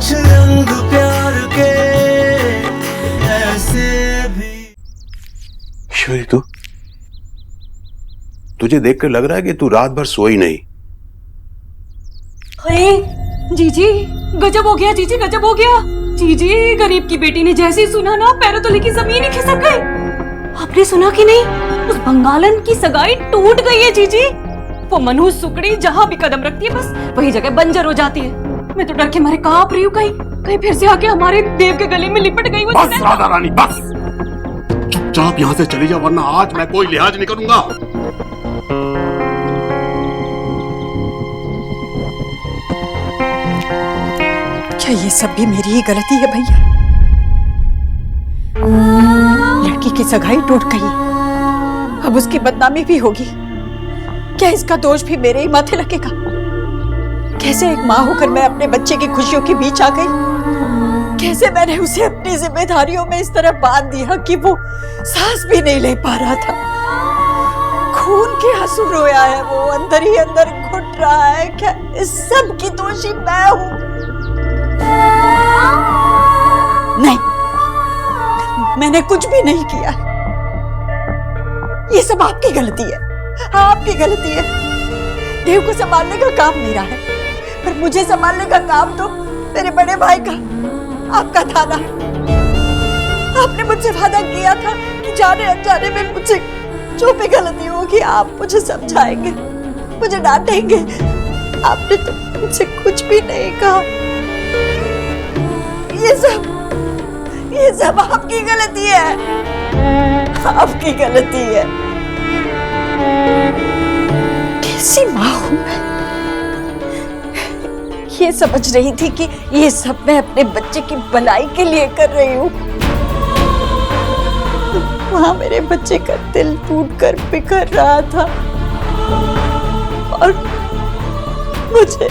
कुछ रंग प्यार के ऐसे भी। ईश्वरी, तुझे देखकर लग रहा है कि तू रात भर सोई नहीं। अरे जीजी, गजब हो गया जीजी, गजब हो गया जीजी। गरीब की बेटी ने जैसे ही सुना ना, पैरों तले की जमीन ही खिसक गई। आपने सुना कि नहीं, उस बंगालन की सगाई टूट गई है जीजी। वो मनहूस सुकड़ी जहाँ भी कदम रखती है बस वही जगह बंजर हो जाती है। मैं तो डर के मारे कांप रही हूँ, कहीं फिर से आके हमारे देव के गले में लिपट गई। बस राधा रानी, बस चुपचाप यहाँ से चली जा, वरना आज मैं कोई लिहाज नहीं करूंगा। क्या ये सब भी मेरी ही गलती है भैया? लड़की की सगाई टूट गई, अब उसकी बदनामी भी होगी। क्या इसका दोष भी मेरे ही माथे लगेगा? कैसे एक माँ होकर मैं अपने बच्चे की खुशियों के बीच आ गई? कैसे मैंने उसे अपनी जिम्मेदारियों में इस तरह बांध दिया कि वो सांस भी नहीं ले पा रहा था। खून के आंसू रोया है वो, अंदर ही अंदर घुट रहा है। क्या इस सब की दोषी मैं हूँ? नहीं, मैंने कुछ भी नहीं किया। ये सब आपकी गलती है, आपकी गलती है। देव को संभालने का काम मेरा है, पर मुझे संभालने का काम तो मेरे बड़े भाई का, आपका था ना। आपने मुझसे वादा किया था कि जाने अनजाने में मुझसे जो भी गलती होगी आप मुझे समझाएंगे, मुझे डांटेंगे। आपने तो मुझसे कुछ भी नहीं कहा। ये सब आपकी गलती है, आपकी गलती है। कैसी माँ हूं मैं? ये समझ रही थी कि ये सब मैं अपने बच्चे की भलाई के लिए कर रही हूँ। वहां मेरे बच्चे का दिल टूटकर बिखर रहा था और मुझे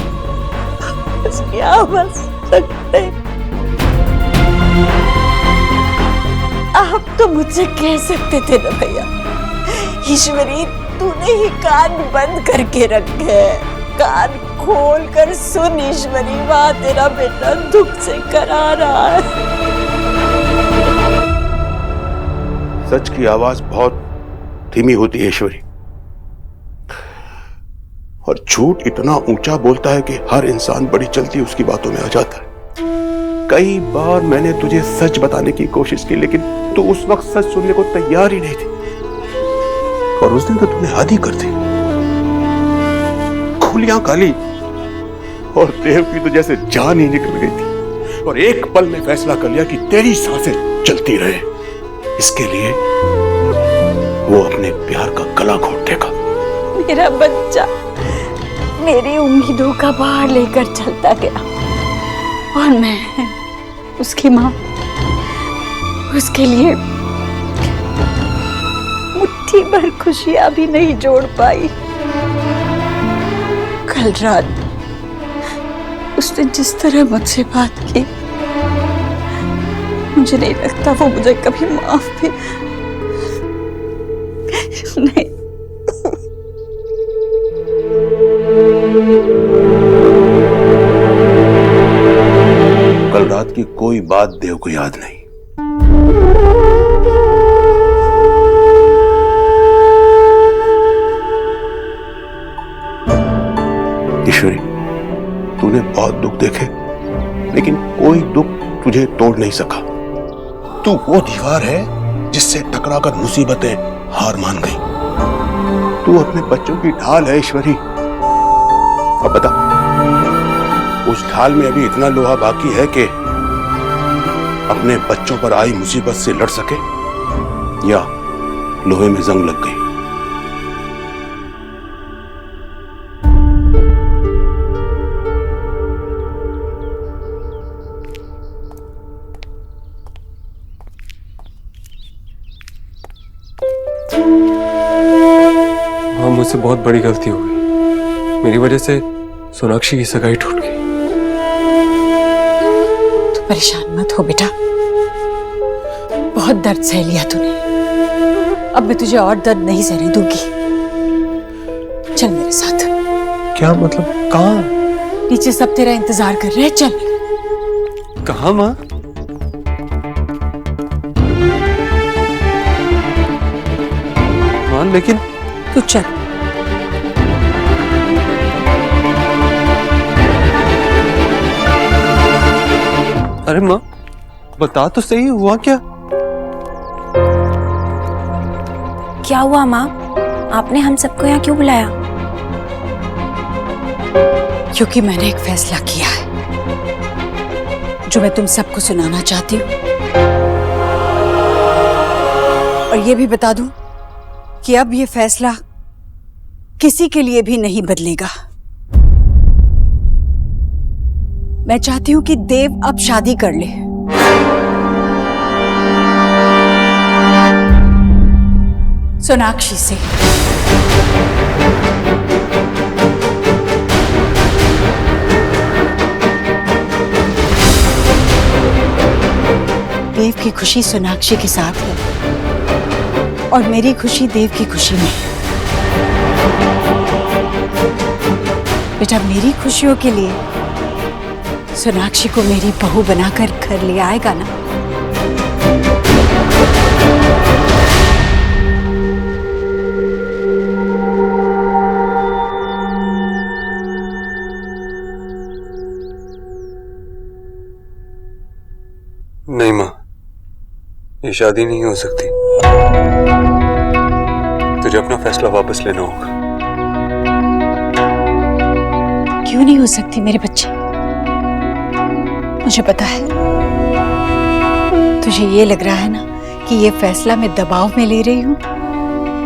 उसकी आवाज सकते। आप तो मुझसे कह सकते थे ना भैया, ईश्वरी तूने ही कान बंद करके रखे हैं, कान खोल कर सुन ईश्वरी, वहां तेरा बेटा दुख से करा रहा है। सच की आवाज बहुत धीमी होती है ईश्वरी, और झूठ इतना ऊंचा बोलता है कि हर इंसान बड़ी जल्दी उसकी बातों में आ जाता है। कई बार मैंने तुझे सच बताने की कोशिश की, लेकिन तू उस वक्त सच सुनने को तैयार ही नहीं थी, और उस दिन तो तूने हद ही कर दी। खुलियां काली और देव की तो जैसे जान ही निकल गई थी, और एक पल में फैसला कर लिया कि तेरी सांसें चलती रहे। इसके लिए वो अपने प्यार का गला घोट देगा। मेरा बच्चा मेरी उम्मीदों का भार लेकर चलता गया, और मैं उसकी माँ उसके लिए मुट्ठी भर खुशियां भी नहीं जोड़ पाई। कल रात उसने जिस तरह मुझसे बात की, मुझे नहीं लगता वो मुझे कभी माफ भी नहीं। कल रात की कोई बात देव को याद नहीं। ईश्वरी, तूने बहुत दुख देखे, लेकिन कोई दुख तुझे तोड़ नहीं सका। तू वो दीवार है जिससे टकराकर मुसीबतें हार मान गई। तू अपने बच्चों की ढाल है ईश्वरी। अब बता, उस ढाल में अभी इतना लोहा बाकी है कि अपने बच्चों पर आई मुसीबत से लड़ सके, या लोहे में जंग लग गई? हाँ, मुझसे बहुत बड़ी गलती हो गई। मेरी वजह से सोनाक्षी की सगाई टूट गई। तू परेशान मत हो बेटा, बहुत दर्द सह लिया तूने, अब मैं तुझे और दर्द नहीं सहने दूंगी। चल मेरे साथ। क्या मतलब? कहाँ? नीचे सब तेरा इंतजार कर रहे हैं, चल। कहाँ माँ? माँ लेकिन तू चल। अरे माँ बता तो सही, हुआ क्या? क्या हुआ माँ? आपने हम सबको यहाँ क्यों बुलाया? क्योंकि मैंने एक फैसला किया है जो मैं तुम सबको सुनाना चाहती हूँ। और ये भी बता दूं कि अब ये फैसला किसी के लिए भी नहीं बदलेगा। मैं चाहती हूं कि देव अब शादी कर ले। सोनाक्षी से। देव की खुशी सोनाक्षी के साथ है और मेरी खुशी देव की खुशी में। बेटा, मेरी खुशियों के लिए सोनाक्षी को मेरी बहू बनाकर घर ले आएगा ना? नहीं माँ, ये शादी नहीं हो सकती। तुझे अपना फैसला वापस लेना होगा। क्यों नहीं हो सकती मेरे बच्चे? मुझे पता है तुझे ये लग रहा है ना कि ये फैसला मैं दबाव में ले रही हूं,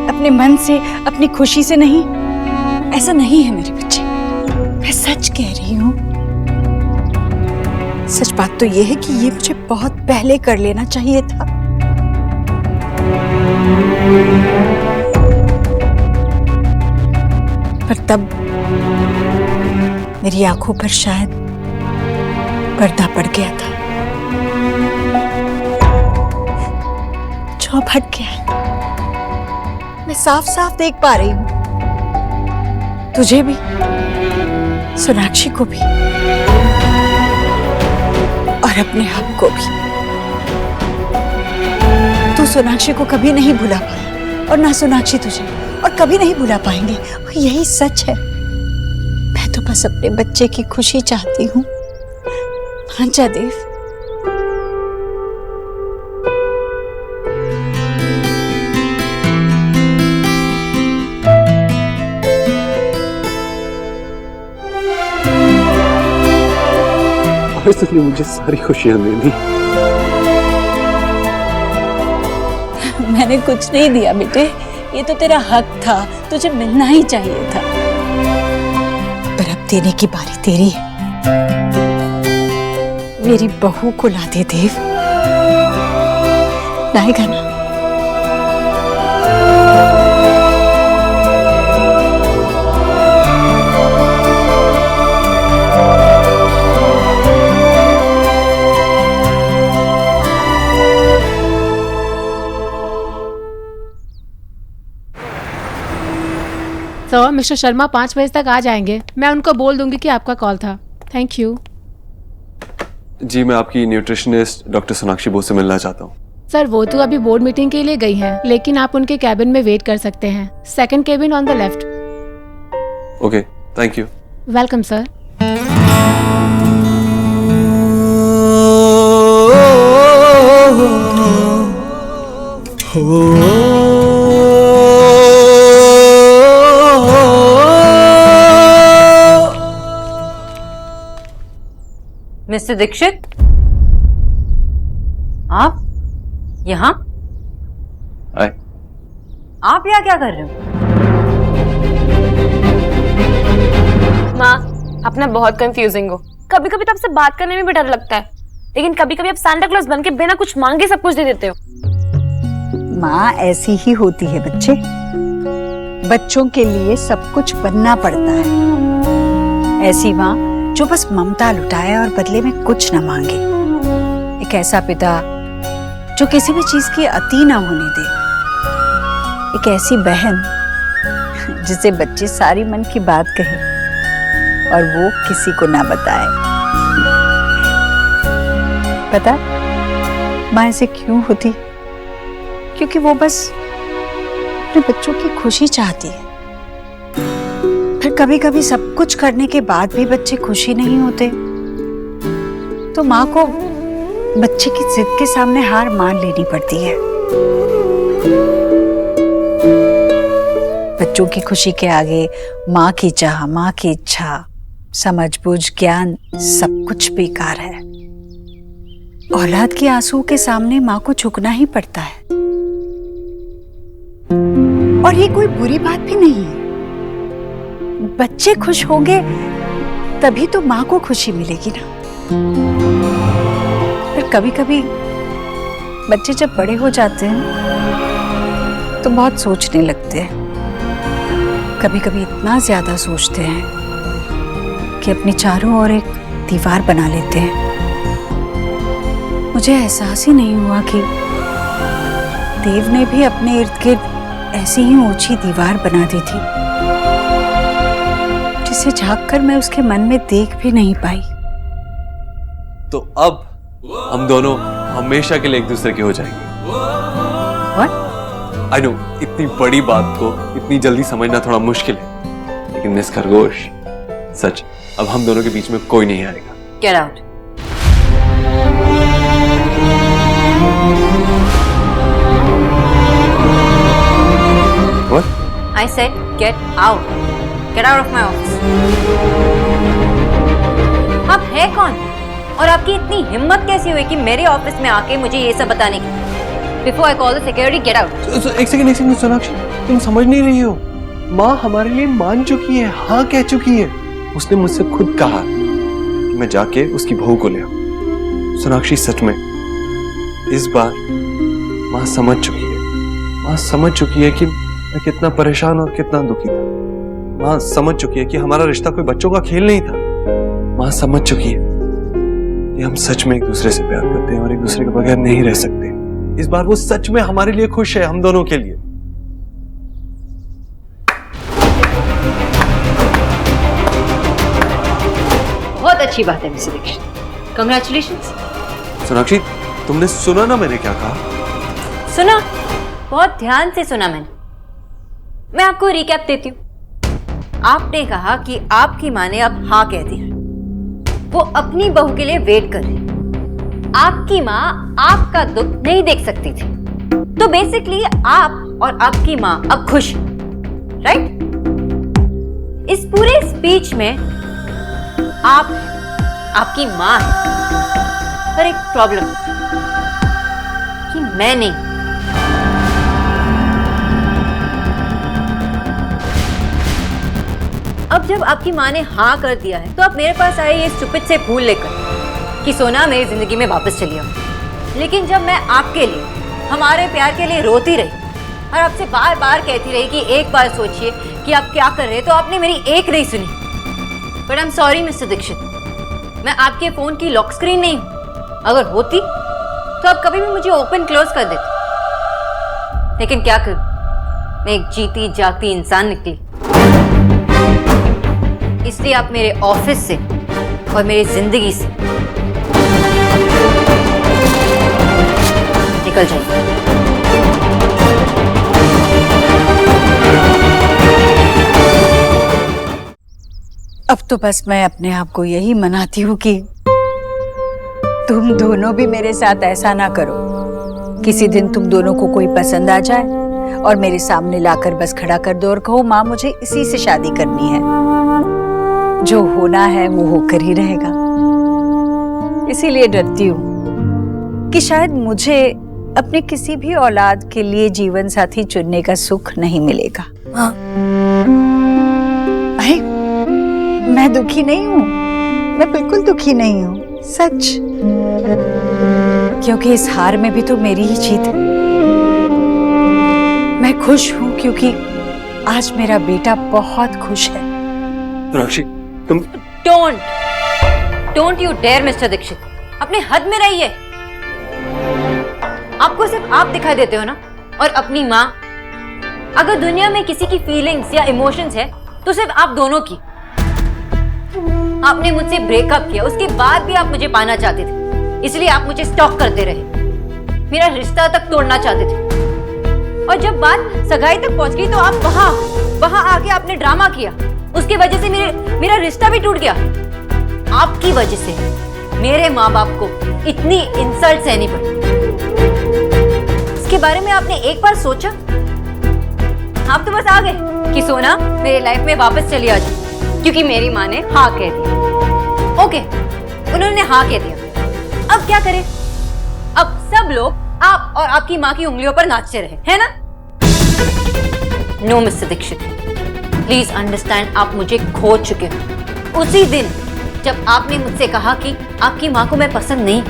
अपने मन से, अपनी खुशी से नहीं। ऐसा नहीं है मेरे बच्चे, मैं सच कह रही हूं। सच बात तो ये है कि ये मुझे बहुत पहले कर लेना चाहिए था। पर तब मेरी आंखों पर शायद पर्दा पड़ गया था, जो हट गया है। मैं साफ साफ देख पा रही हूं, तुझे भी, सोनाक्षी को भी और अपने आप को भी। तू सोनाक्षी को कभी नहीं भुला पाया और ना सोनाक्षी तुझे, और कभी नहीं भुला पाएंगे। और यही सच है। मैं तो बस अपने बच्चे की खुशी चाहती हूँ। मान जा देव। आज तुमने मुझे सारी खुशियां दे दी। मैंने कुछ नहीं दिया बेटे, ये तो तेरा हक था, तुझे मिलना ही चाहिए था। पर अब देने की बारी तेरी है। मेरी बहू को ला दे देव, लाएगा ना? तो मिस्टर शर्मा 5 बजे तक आ जाएंगे। मैं उनको बोल दूंगी कि आपका कॉल था। Thank you. जी, मैं आपकी न्यूट्रिशनिस्ट डॉक्टर सोनाक्षी बोस से मिलना चाहता हूँ। सर, वो तो अभी बोर्ड मीटिंग के लिए गई हैं, लेकिन आप उनके कैबिन में वेट कर सकते हैं। Second cabin on the left. Okay, thank you. Welcome sir. Mister Dikshit, आप यहाँ? आए। आप यहाँ क्या कर रहे हो? माँ, अपना बहुत कंफ्यूजिंग हो। कभी कभी तो आपसे बात करने में भी डर लगता है, लेकिन कभी कभी आप सांता क्लॉज बन के बिना कुछ मांगे सब कुछ दे देते हो। माँ ऐसी ही होती है बच्चे, बच्चों के लिए सब कुछ बनना पड़ता है। ऐसी माँ जो बस ममता लुटाए और बदले में कुछ न मांगे। एक ऐसा पिता जो किसी भी चीज की अति ना होने दे। एक ऐसी बहन जिसे बच्चे सारी मन की बात कहे और वो किसी को ना बताए। पता है माँ ऐसे क्यों होती? क्योंकि वो बस अपने बच्चों की खुशी चाहती है। फिर कभी कभी सब कुछ करने के बाद भी बच्चे खुशी नहीं होते, तो माँ को बच्चे की जिद के सामने हार मान लेनी पड़ती है। बच्चों की खुशी के आगे माँ की चाह, माँ की इच्छा, समझ बूझ, ज्ञान सब कुछ बेकार है। औलाद के आंसू के सामने माँ को झुकना ही पड़ता है। और ये कोई बुरी बात भी नहीं है। बच्चे खुश होंगे तभी तो माँ को खुशी मिलेगी ना। पर कभी कभी बच्चे जब बड़े हो जाते हैं तो बहुत सोचने लगते हैं। कभी कभी इतना ज्यादा सोचते हैं कि अपने चारों ओर एक दीवार बना लेते हैं। मुझे एहसास ही नहीं हुआ कि देव ने भी अपने इर्द गिर्द ऐसी ही ऊंची दीवार बना दी थी, जिसे झांककर मैं उसके मन में देख भी नहीं पाई। तो अब हम दोनों हमेशा के लिए एक दूसरे के हो जाएंगे। आई नो इतनी बड़ी बात को इतनी जल्दी समझना थोड़ा मुश्किल है, लेकिन मिस खरगोश, सच, अब हम दोनों के बीच में कोई नहीं आएगा। Get out. What? I said get out. Get out of my office. आप है कौन और आपकी इतनी हिम्मत कैसी हुई कि मेरे ऑफिस में आके मुझे ये सब बताने की? Before I call the security, get out. एक सेकंड सोनाक्षी, तुम समझ नहीं रही हो। माँ हमारे लिए मान चुकी है, हाँ कह चुकी है। उसने मुझसे खुद कहा कि मैं जाके उसकी बहू को ले आऊं। सोनाक्षी सच में इस बार माँ समझ चुकी है। माँ समझ चुकी है कि मैं कितना परेशान और कितना दुखी था। माँ समझ चुकी है कि हमारा रिश्ता कोई बच्चों का खेल नहीं था। माँ समझ चुकी है कि हम सच में एक दूसरे से प्यार करते हैं और एक दूसरे के बगैर नहीं रह सकते। इस बार वो सच में हमारे लिए खुश है, हम दोनों के लिए। बहुत अच्छी बात है मिस्टर दीक्षित, कंग्रेचुलेशंस। सोनाक्षी, तुमने सुना ना मैंने क्या कहा? सुना, बहुत ध्यान से सुना मैंने। मैं आपको रिकैप देती हूँ। आपने कहा कि आपकी माँ ने अब हाँ कह दिया, वो अपनी बहू के लिए वेट कर रही। आपकी माँ आपका दुख नहीं देख सकती थी, तो बेसिकली आप और आपकी माँ अब खुश हैं, राइट? इस पूरे स्पीच में आप आपकी माँ है, पर एक प्रॉब्लम कि मैं नहीं। अब जब आपकी माँ ने हाँ कर दिया है, तो आप मेरे पास आए ये स्टूपिड से फूल लेकर कि सोना मेरी जिंदगी में वापस चली आओ। लेकिन जब मैं आपके लिए, हमारे प्यार के लिए रोती रही और आपसे बार बार कहती रही कि एक बार सोचिए कि आप क्या कर रहे हैं, तो आपने मेरी एक नहीं सुनी। But I am sorry mister Dikshit, मैं आपके फोन की लॉक स्क्रीन नहीं हूं। अगर होती तो आप कभी भी मुझे ओपन क्लोज कर देते। लेकिन क्या करूं, मैं एक जीती जागती इंसान निकली। इसलिए आप मेरे ऑफिस से और मेरी जिंदगी से निकल जाइए। अब तो बस मैं अपने आप को यही मनाती हूँ कि तुम दोनों भी मेरे साथ ऐसा ना करो। किसी दिन तुम दोनों को कोई पसंद आ जाए और मेरे सामने लाकर बस खड़ा कर दो और कहो माँ मुझे इसी से शादी करनी है। जो होना है वो होकर ही रहेगा। इसीलिए डरती हूँ कि शायद मुझे अपने किसी भी औलाद के लिए जीवन साथी चुनने का सुख नहीं मिलेगा। हाँ। अरे मैं दुखी नहीं हूँ, मैं बिल्कुल दुखी नहीं हूँ, सच। क्योंकि इस हार में भी तो मेरी ही जीत है। मैं खुश हूँ क्योंकि आज मेरा बेटा बहुत खुश है। सोनाक्षी, तुम don't you dare mister Dikshit, अपने हद में रहिए। आपको सिर्फ आप दिखाई देते हो ना, और अपनी माँ। अगर दुनिया में किसी की फीलिंग्स या इमोशंस है तो सिर्फ आप दोनों की। आपने मुझसे ब्रेकअप किया, उसके बाद भी आप मुझे पाना चाहते थे, इसलिए आप मुझे स्टॉक करते रहे, मेरा रिश्ता तक तोड़ना चाहते थे। और जब बात सगाई तक पहुंच गई तो आप वहां आके आपने ड्रामा किया। उसकी वजह से मेरा रिश्ता भी टूट गया। आपकी वजह से मेरे माँ बाप को इतनी इंसल्ट सहनी पड़ी। इसके बारे में आपने एक बार सोचा? आप तो बस आ गए कि सोना मेरे लाइफ में वापस चली आ जाए, क्योंकि मेरी माँ ने हाँ कह दिया। ओके, उन्होंने हाँ कह दिया। अब क्या करें? अब सब लोग आप और आपकी माँ की उंगलियों पर नाचते रहे, है ना? No mister Dikshit, please understand, आप मुझे खो चुके हो। उसी दिन जब आपने मुझसे कहा कि आपकी माँ को मैं पसंद नहीं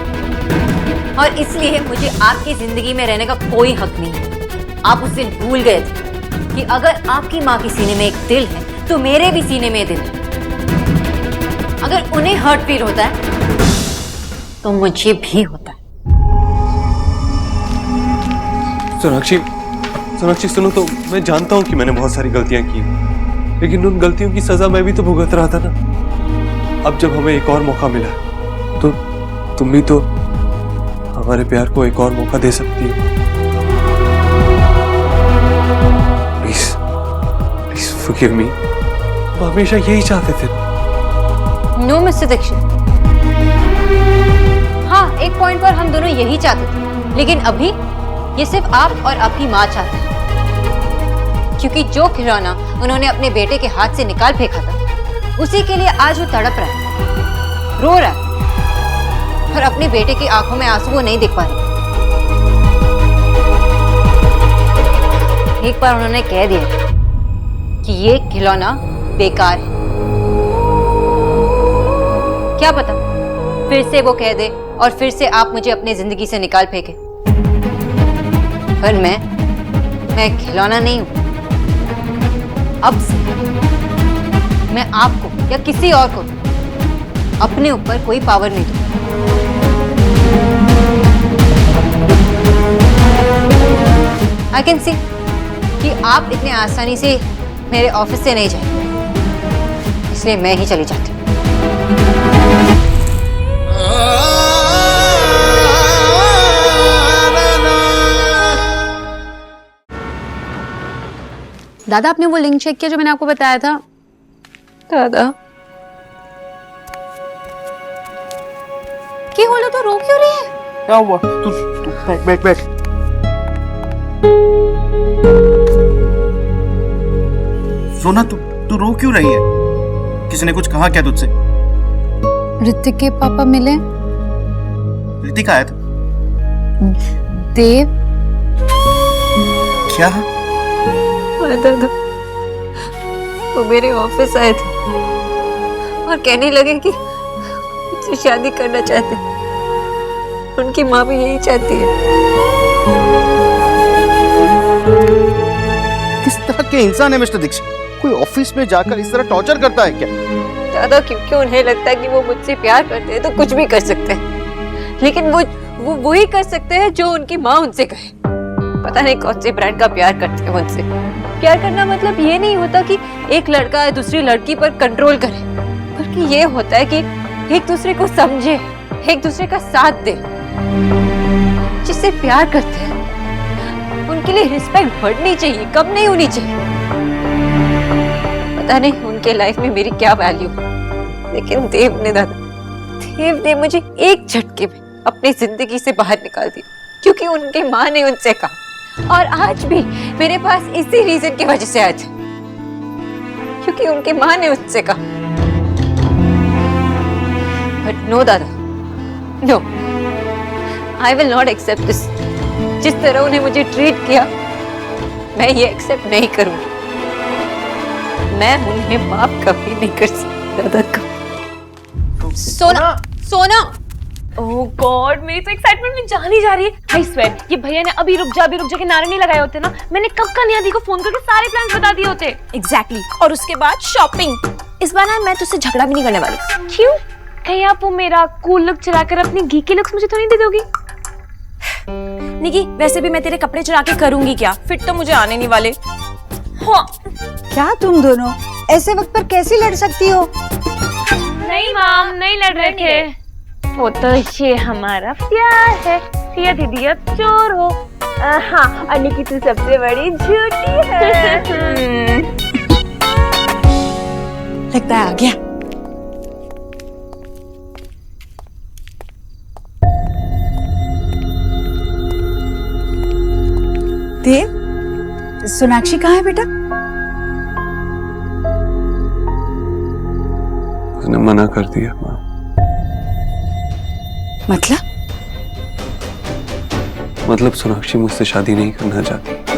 और इसलिए मुझे आपकी जिंदगी में रहने का कोई हक नहीं है, आप उस दिन भूल गए थे कि अगर आपकी माँ के सीने में एक दिल है तो मेरे भी सीने में दिल है। अगर उन्हें हर्ट फील होता है तो मुझे भी होता है। सोनाक्षी सुनो तो, मैं जानता हूँ कि मैंने बहुत सारी गलतियां की, लेकिन उन गलतियों की सजा मैं भी तो भुगत रहा था ना। अब जब हमें एक और मौका मिला तो तुम भी तो हमारे प्यार को एक और मौका दे सकती हो। Please please forgive me. हम हमेशा यही चाहते थे। नो मिस्टर दीक्षित, हाँ एक पॉइंट पर हम दोनों यही चाहते थे, लेकिन अभी ये सिर्फ आप और आपकी माँ चाहते हैं। क्योंकि जो खिलौना उन्होंने अपने बेटे के हाथ से निकाल फेंका था, उसी के लिए आज वो तड़प रहा है, रो रहा है, और अपने बेटे की आंखों में आंसू वो नहीं देख पा रहे। एक बार उन्होंने कह दिया कि ये खिलौना बेकार है। क्या पता फिर से वो कह दे और फिर से आप मुझे अपनी जिंदगी से निकाल फेंके। पर मैं खिलौना नहीं हूं। अब से मैं आपको या किसी और को अपने ऊपर कोई पावर नहीं दूंगा। आई कैन सी कि आप इतने आसानी से मेरे ऑफिस से नहीं जाएंगे, इसलिए मैं ही चली जाती हूँ। दादा, आपने वो लिंक चेक किया जो मैंने आपको बताया था? दादा क्या बोलो तो रो क्यों रही है? क्या हुआ? तू बैठ। सोना, तू रो क्यों रही है? किसी ने कुछ कहा क्या तुझसे? ऋतिक के पापा मिले। ऋतिक आया था? देव? क्या? दादा, वो मेरे ऑफिस आए थे और कहने लगे कि मुझसे शादी करना चाहते हैं। उनकी माँ भी यही चाहती है। किस तरह के इंसान है मिस्टर दीक्षित? कोई ऑफिस में जाकर इस तरह टॉर्चर करता है क्या? दादा, क्योंकि उन्हें लगता है कि वो मुझसे प्यार करते हैं तो कुछ भी कर सकते हैं, लेकिन वो वही कर सकते हैं जो उनकी माँ उनसे कहे। पता नहीं कौन से ब्रांड का प्यार करते हैं मुझसे। प्यार करना मतलब ये नहीं होता कि एक लड़का दूसरी लड़की पर कंट्रोल करे, बल्कि ये होता है कि एक दूसरे को समझे, एक दूसरे का साथ दे। जिससे प्यार करते हैं उनके लिए रिस्पेक्ट बढ़नी चाहिए, कम नहीं होनी चाहिए। पता नहीं उनके लाइफ में मेरी क्या वैल्यू, लेकिन देव ने मुझे एक झटके में अपनी जिंदगी से बाहर निकाल दिया, क्योंकि उनकी माँ ने उनसे कहा। और आज भी मेरे पास इसी रीजन की वजह से आए थे, क्योंकि उनकी माँ ने उससे कहा। But no dada, no, I will not accept this. जिस तरह उन्हें मुझे ट्रीट किया, मैं ये एक्सेप्ट नहीं करूंगी। मैं उन्हें माफ कभी नहीं कर सकती दादा का। सोना ओह गॉड, मेरी तो एक्साइटमेंट में जान ही जा रही है। आई स्वेयर, ये भैया ने अभी रुक जा के नारे नहीं लगाए होते ना, मैंने कब का नियादी को फोन करके सारे प्लान्स बता दिए होते। एग्जैक्टली। और उसके बाद शॉपिंग। इस बार ना मैं तुझसे झगड़ा भी नहीं करने वाली। क्यों? कहीं आप वो मेरा कूल लुक चुराकर अपनी घी के लुक्स मुझे तो नहीं दे दोगी? निकी, वैसे भी मैं तेरे कपड़े चुरा के करूंगी क्या? फिट तो मुझे आने नहीं वाले। हाँ। क्या तुम दोनों ऐसे वक्त पर कैसे लड़ सकती हो? नहीं माम, नहीं लड़ रहे थे। वो तो ये हमारा प्यार है। सिया दीदी अब चोर हो। हाँ, और निकी तू सबसे बड़ी झूठी है। लगता है आ गया। देव, सोनाक्षी कहाँ है बेटा? उसने मना कर दिया माँ। मतलब सोनाक्षी मुझसे शादी नहीं करना चाहती।